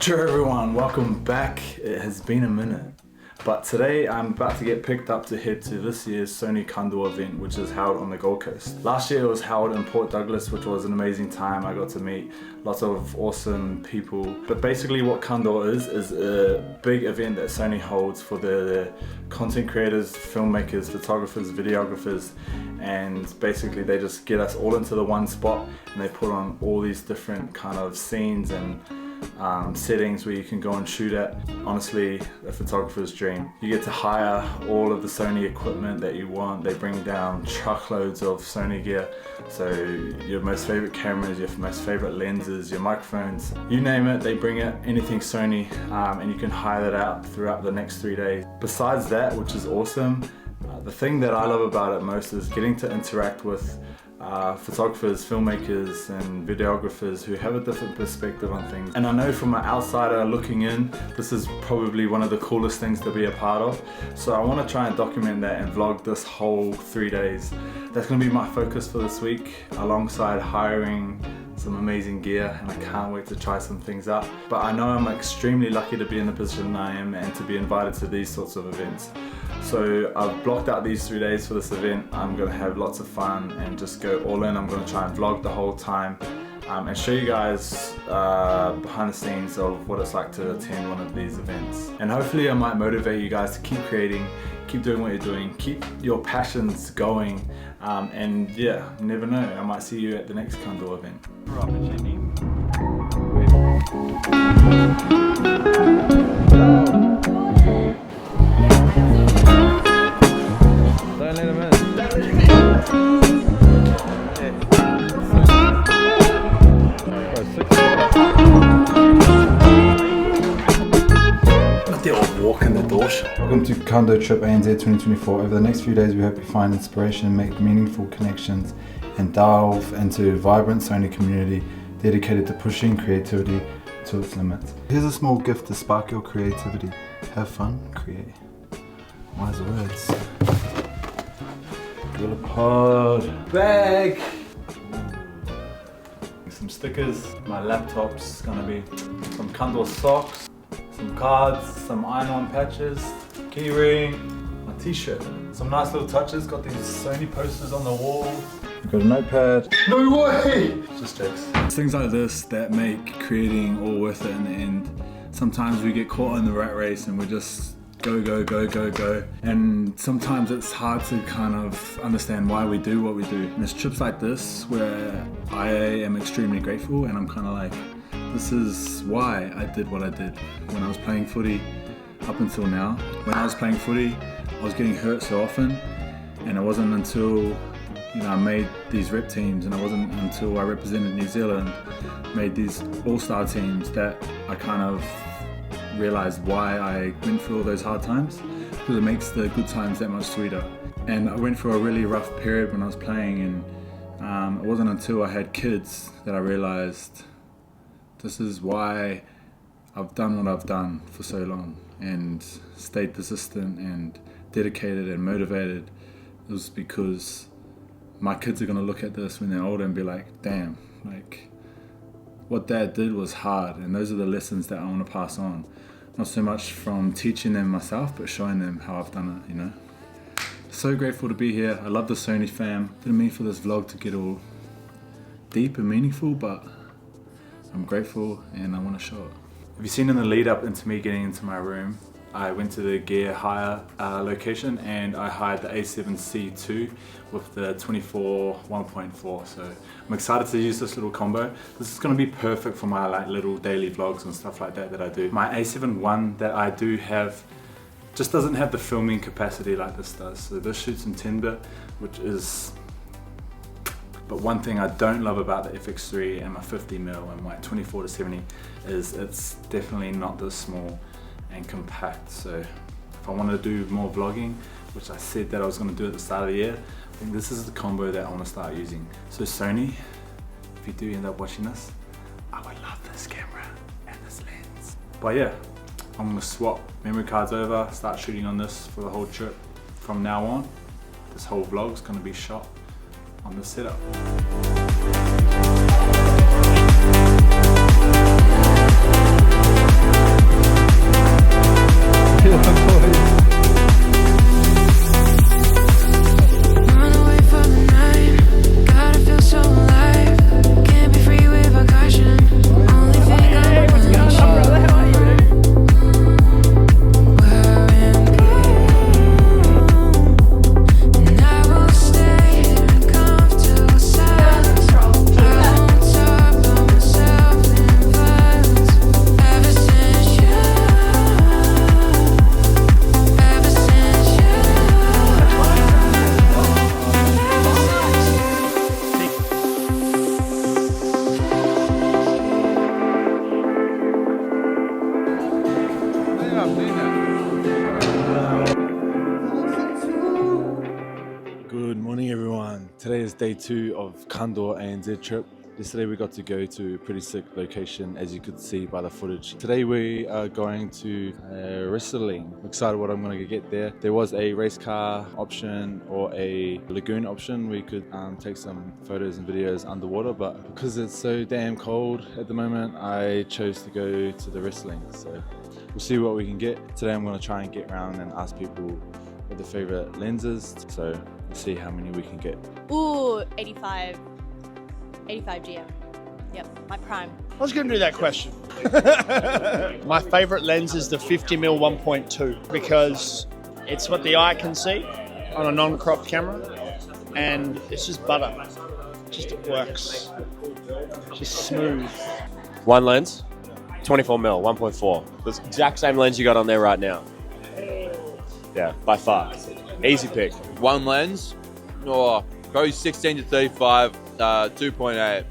Sure everyone, welcome back. It has been a minute, but today I'm about to get picked up to head to this year's Sony Kando event, which is held on the Gold Coast. Last year it was held in Port Douglas, which was an amazing time. I got to meet lots of awesome people. But basically what Kando is a big event that Sony holds for the content creators, filmmakers, photographers, videographers, and basically they just get us all into the one spot and they put on all these different kind of scenes and settings where you can go and shoot at. Honestly, a photographer's dream. You get to hire all of the Sony equipment that you want. They bring down truckloads of Sony gear. So your most favorite cameras, your most favorite lenses, your microphones, you name it, they bring it, anything Sony, and you can hire that out throughout the next 3 days. Besides that, which is awesome, the thing that I love about it most is getting to interact with photographers, filmmakers and videographers who have a different perspective on things. And I know from an outsider looking in, this is probably one of the coolest things to be a part of. So I want to try and document that and vlog this whole 3 days. That's going to be my focus for this week, alongside hiring some amazing gear, and I can't wait to try some things out. But I know I'm extremely lucky to be in the position I am and to be invited to these sorts of events. So I've blocked out these 3 days for this event. I'm going to have lots of fun and just go all in. I'm going to try and vlog the whole time and show you guys behind the scenes of what it's like to attend one of these events. And hopefully I might motivate you guys to keep creating, keep doing what you're doing, keep your passions going, and yeah, you never know, I might see you at the next Kando event. Don't let him in. Walking the door. Welcome to Kando Trip ANZ 2024. Over the next few days we hope you find inspiration and make meaningful connections and delve into a vibrant Sony community dedicated to pushing creativity to its limits. Here's a small gift to spark your creativity. Have fun, create. Wise words. Gorilla Pod. Bag! Some stickers. My laptop's gonna be some Kando socks. Some cards, some iron-on patches, key ring, my t-shirt. Some nice little touches, got these Sony posters on the wall. We've got a notepad. No way! Just jokes. It's things like this that make creating all worth it in the end. Sometimes we get caught in the rat race and we just go, go, go, go, go. And sometimes it's hard to kind of understand why we do what we do. And it's trips like this where I am extremely grateful and I'm kind of like, this is why I did what I did when I was playing footy up until now. When I was playing footy, I was getting hurt so often, and it wasn't until I made these rep teams, and it wasn't until I represented New Zealand, made these all-star teams, that I kind of realized why I went through all those hard times, because it makes the good times that much sweeter. And I went through a really rough period when I was playing, and it wasn't until I had kids that I realized this is why I've done what I've done for so long and stayed persistent and dedicated and motivated. It was because my kids are gonna look at this when they're older and be like, damn, like what dad did was hard, and those are the lessons that I want to pass on. Not so much from teaching them myself, but showing them how I've done it, So grateful to be here. I love the Sony fam. Didn't mean for this vlog to get all deep and meaningful, but I'm grateful and I want to show it. Have you seen in the lead up into me getting into my room, I went to the gear hire location and I hired the A7C2 with the 24 1.4. So I'm excited to use this little combo. This is going to be perfect for my little daily vlogs and stuff like that I do. My A7 I that I do have just doesn't have the filming capacity like this does. So this shoots in 10-bit, which is... But one thing I don't love about the FX3 and my 50mm and my 24 to 70 is it's definitely not this small and compact. So if I want to do more vlogging, which I said that I was going to do at the start of the year, I think this is the combo that I want to start using. So Sony, if you do end up watching this, I would love this camera and this lens. But yeah, I'm going to swap memory cards over, start shooting on this for the whole trip. From now on, this whole vlog is going to be shot on the setup. Good morning everyone. Today is day 2 of Kando ANZ trip. Yesterday we got to go to a pretty sick location, as you could see by the footage. Today we are going to wrestling. I'm excited what I'm going to get there. There was a race car option or a lagoon option. We could take some photos and videos underwater, but because it's so damn cold at the moment, I chose to go to the wrestling. So we'll see what we can get. Today I'm going to try and get around and ask people what their favorite lenses. So we'll see how many we can get. Ooh, 85 GM. Yep, my prime. I was going to do that question. My favorite lens is the 50mm 1.2 because it's what the eye can see on a non-cropped camera, and it's just butter. Just it works. Just smooth. One lens, 24mm 1.4. The exact same lens you got on there right now. Yeah, by far. Easy pick. One lens, or probably 16 to 35, 2.8.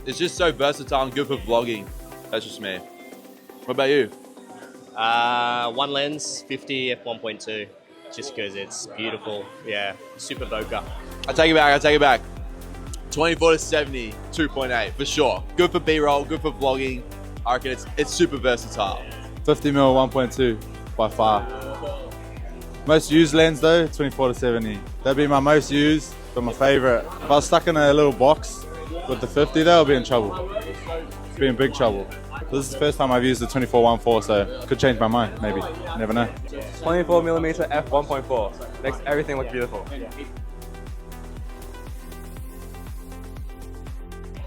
It's just so versatile and good for vlogging. That's just me. What about you? One lens, 50 f1.2, just because it's beautiful. Yeah, super bokeh. I take it back. 24 to 70, 2.8 for sure. Good for B-roll, good for vlogging. I reckon it's super versatile. 50mm 1.2 by far. Most used lens though, 24 to 70. That'd be my most used, but my favorite. If I was stuck in a little box with the 50 though, I'll be in trouble. Be in big trouble. This is the first time I've used the 24-1.4, so could change my mind, maybe. You never know. 24mm f1.4 makes everything look beautiful.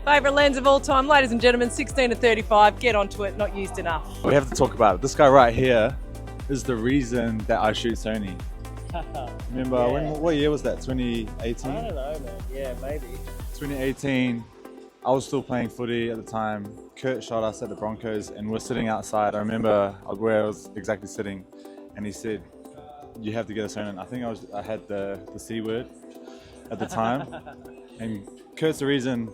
Favourite lens of all time, ladies and gentlemen, 16 to 35. Get onto it, not used enough. We have to talk about it. This guy right here is the reason that I shoot Sony. Remember, what year was that? 2018? I don't know, man. Yeah, maybe. 2018, I was still playing footy at the time. Kurt shot us at the Broncos and we're sitting outside. I remember where I was exactly sitting, and he said, you have to get a Sony. I think I had the C word at the time. And Kurt's the reason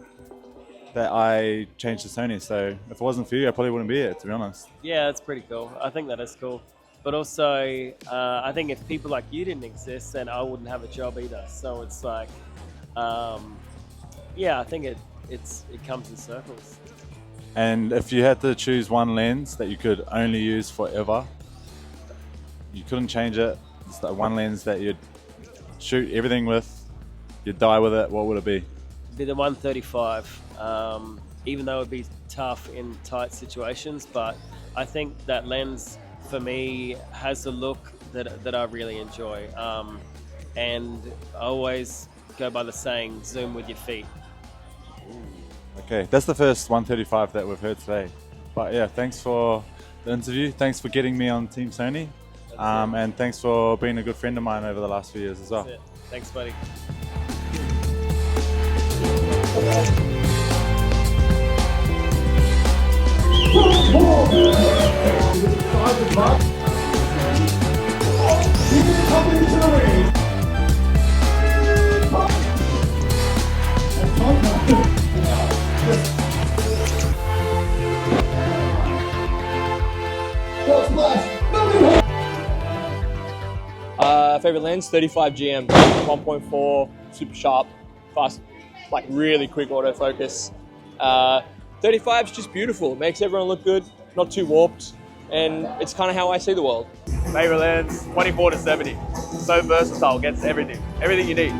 that I changed to Sony. So if it wasn't for you, I probably wouldn't be here, to be honest. Yeah, that's pretty cool. I think that is cool. But also, I think if people like you didn't exist, then I wouldn't have a job either. So it's like, yeah, I think it comes in circles. And if you had to choose one lens that you could only use forever, you couldn't change it, it's that one lens that you'd shoot everything with, you'd die with it, what would it be? It'd be the 135, even though it'd be tough in tight situations, but I think that lens for me has a look that I really enjoy. And I always go by the saying, zoom with your feet. Okay, that's the first 135 that we've heard today. But yeah, thanks for the interview. Thanks for getting me on Team Sony. And thanks for being a good friend of mine over the last few years as well. That's it. Thanks, buddy. Favorite lens, 35 GM, 1.4, super sharp, fast, like really quick autofocus. 35 is just beautiful. It makes everyone look good, not too warped, and it's kind of how I see the world. Favorite lens, 24 to 70. So versatile, gets everything you need.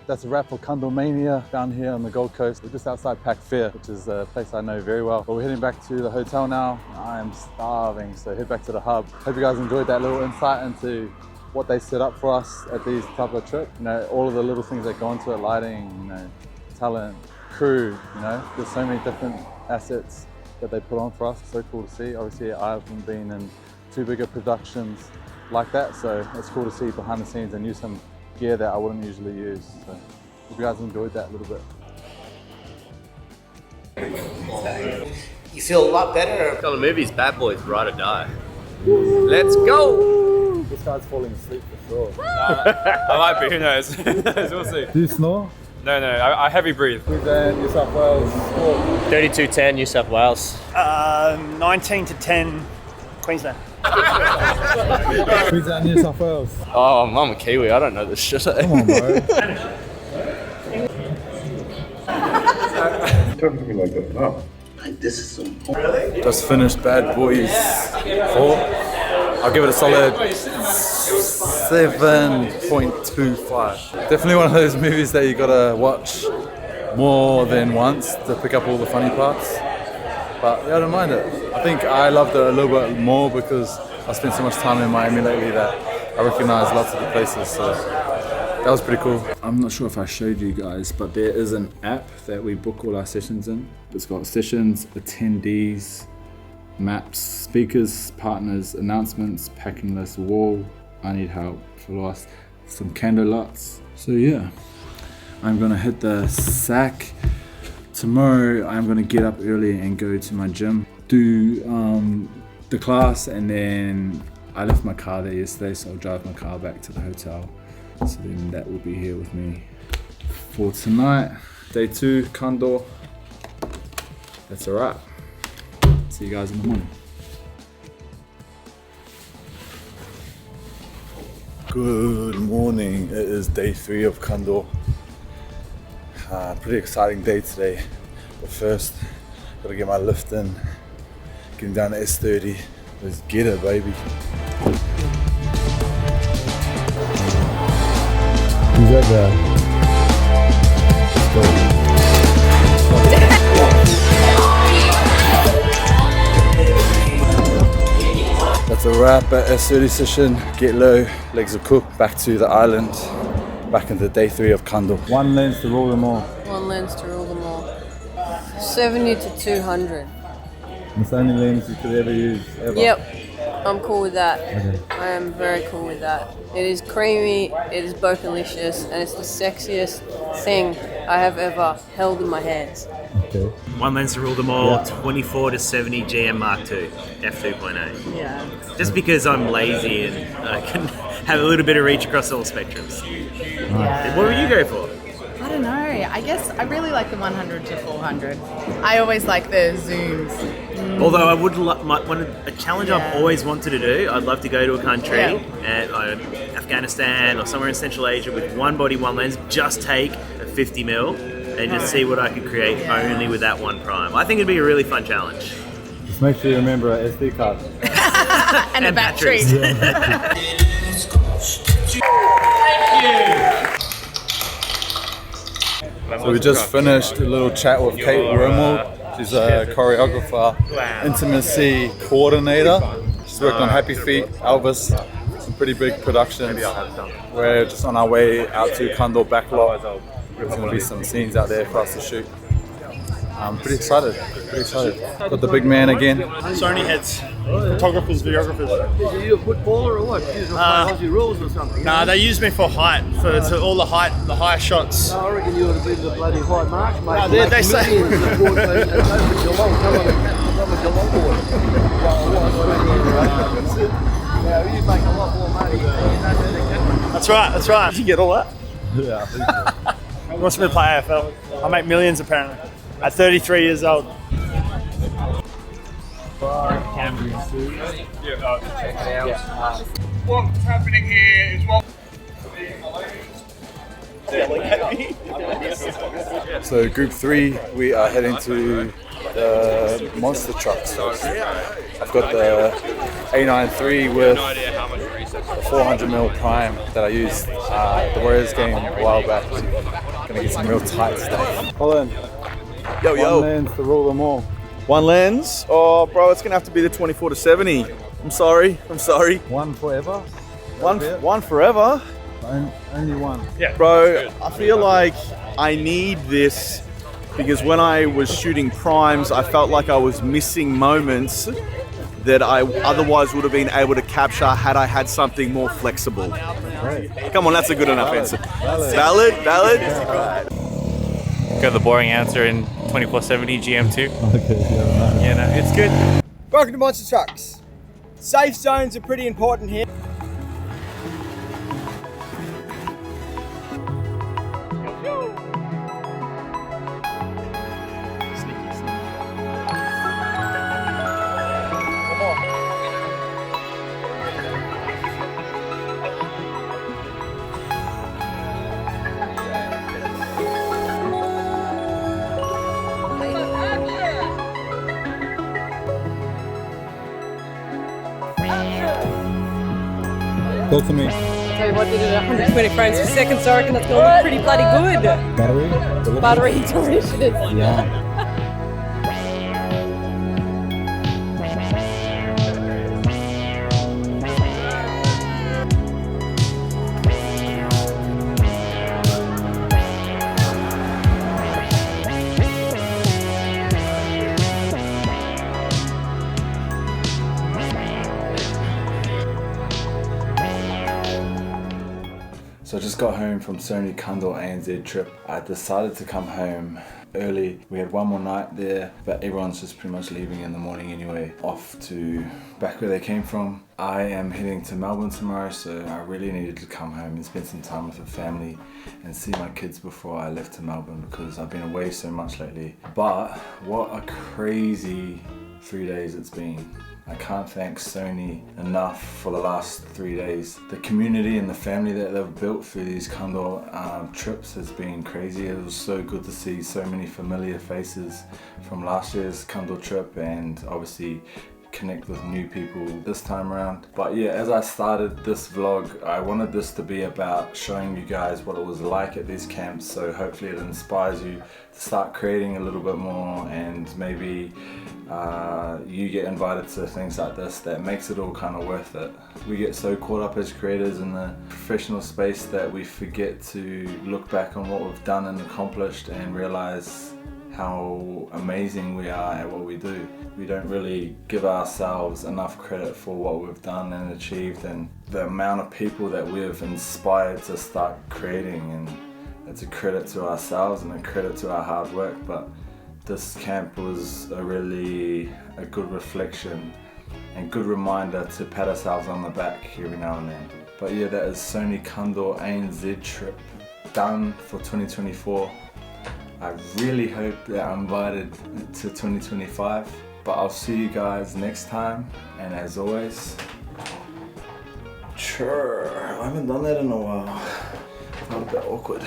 That's a wrap for Kando Mania down here on the Gold Coast. We're just outside Pack Fair, which is a place I know very well. But we're heading back to the hotel now. I am starving, so head back to the hub. Hope you guys enjoyed that little insight into what they set up for us at these type of trips. You know, all of the little things that go into it, lighting, you know, talent, crew, you know, there's so many different assets that they put on for us. It's so cool to see. Obviously, I haven't been in too big of productions like that, so it's cool to see behind the scenes and use some gear that I wouldn't usually use. So hope you guys enjoyed that a little bit. You feel a lot better. On the movies, Bad Boys, Ride or Die. Let's go! This guy's falling asleep for sure. I might be, who knows? We'll see. Do you snore? No, I heavy breathe. Queensland, New South Wales. 32-10 New South Wales. 19-10 Queensland. Queensland, New South Wales. Oh, I'm a Kiwi. I don't know this shit. Come on, bro. Don't look at me like that. No. This is so Just finished Bad Boys 4. I'll give it a solid 7.25. Definitely one of those movies that you gotta watch more than once to pick up all the funny parts. But yeah, I don't mind it. I think I loved it a little bit more because I spent so much time in Miami lately that I recognize lots of the places. So that was pretty cool. I'm not sure if I showed you guys, but there is an app that we book all our sessions in. It's got sessions, attendees, maps, speakers, partners, announcements, packing list, wall, I need help, for lost, some Kando lots. So yeah, I'm gonna hit the sack. Tomorrow I'm gonna get up early and go to my gym, do the class, and then I left my car there yesterday, so I'll drive my car back to the hotel. So then that will be here with me for tonight. Day 2, Kando. That's a wrap. See you guys in the morning. Good morning. It is day 3 of Kando. Pretty exciting day today. But first, gotta get my lift in. Getting down to S30. Let's get it, baby. Who's that guy? Let's go. That's a wrap at S30 session. Get low, legs are cooked, back to the island, back into day 3 of Kando. One lens to rule them all. One lens to rule them all. 70 to 200. It's the only lens you could ever use, ever. Yep, I'm cool with that. Okay. I am very cool with that. It is creamy, it is both-delicious, and it's the sexiest thing I have ever held in my hands. Okay. One lens to rule them all, Yeah. 24 to 70 GM Mark II, f2.8. Yeah. Just because I'm lazy and I can have a little bit of reach across all spectrums. Nice. What would you go for? I don't know. I guess I really like the 100 to 400. I always like the zooms. Although I would a challenge I've always wanted to do, I'd love to go to a country, Afghanistan or somewhere in Central Asia with one body, one lens, just take a 50mm and just see what I could create only with that one prime. I think it'd be a really fun challenge. Just make sure you remember a SD card. and a battery. So we just finished a little chat with Kate Rimmel. She's a choreographer, intimacy coordinator. She's worked on Happy Feet, Elvis, some pretty big productions. We're just on our way out to Kando backlot. There's going to be some scenes out there for us to shoot. I'm pretty excited, Got the big man again. Sony heads, photographers, videographers. Are you a footballer or what? You just play Aussie rules or something? Nah, they use me for height, for all the higher shots. I reckon you would have been the bloody high mark, mate. No, they say. You make a lot more money. That's right. Did you get all that? Yeah, I think so. He wants me to play AFL. I make millions apparently. At 33 years old. What's happening here is what. So group 3, we are heading to the monster trucks. I've got the A93 with the 400mm prime that I used the Warriors game a while back. Gonna get some real tight stuff. Colin, Yo. one lens to rule them all. One lens? Oh, bro, it's gonna have to be the 24 to 70. I'm sorry. One forever? One forever? Only one. Yeah. Bro, I feel like I need this because when I was shooting primes, I felt like I was missing moments that I otherwise would have been able to capture had I had something more flexible. Great. Come on, that's a good enough answer. Valid? Got the boring answer in 2470 GM2. Okay, yeah, no, it's good. Welcome to Monster Trucks. Safe zones are pretty important here. Talk to me. So what did it, 120 frames per second, so I reckon that's going to look pretty bloody good. Battery? Battery delicious. Yeah. So I just got home from Sony Kando ANZ trip. I decided to come home early. We had one more night there, but everyone's just pretty much leaving in the morning anyway, off to back where they came from. I am heading to Melbourne tomorrow, so I really needed to come home and spend some time with the family and see my kids before I left to Melbourne, because I've been away so much lately. But what a crazy 3 days it's been. I can't thank Sony enough for the last 3 days. The community and the family that they've built through these Kando trips has been crazy. It was so good to see so many familiar faces from last year's Kando trip, and obviously connect with new people this time around. But yeah, as I started this vlog, I wanted this to be about showing you guys what it was like at these camps, so hopefully it inspires you to start creating a little bit more, and maybe you get invited to things like this that makes it all kind of worth it. We get so caught up as creators in the professional space that we forget to look back on what we've done and accomplished and realize how amazing we are at what we do. We don't really give ourselves enough credit for what we've done and achieved, and the amount of people that we've inspired to start creating, and it's a credit to ourselves and a credit to our hard work. But this camp was a good reflection and good reminder to pat ourselves on the back every now and then. But yeah, that is Sony Kando ANZ trip done for 2024. I really hope that I'm invited to 2025, but I'll see you guys next time, and as always, I haven't done that in a while. Felt a bit awkward.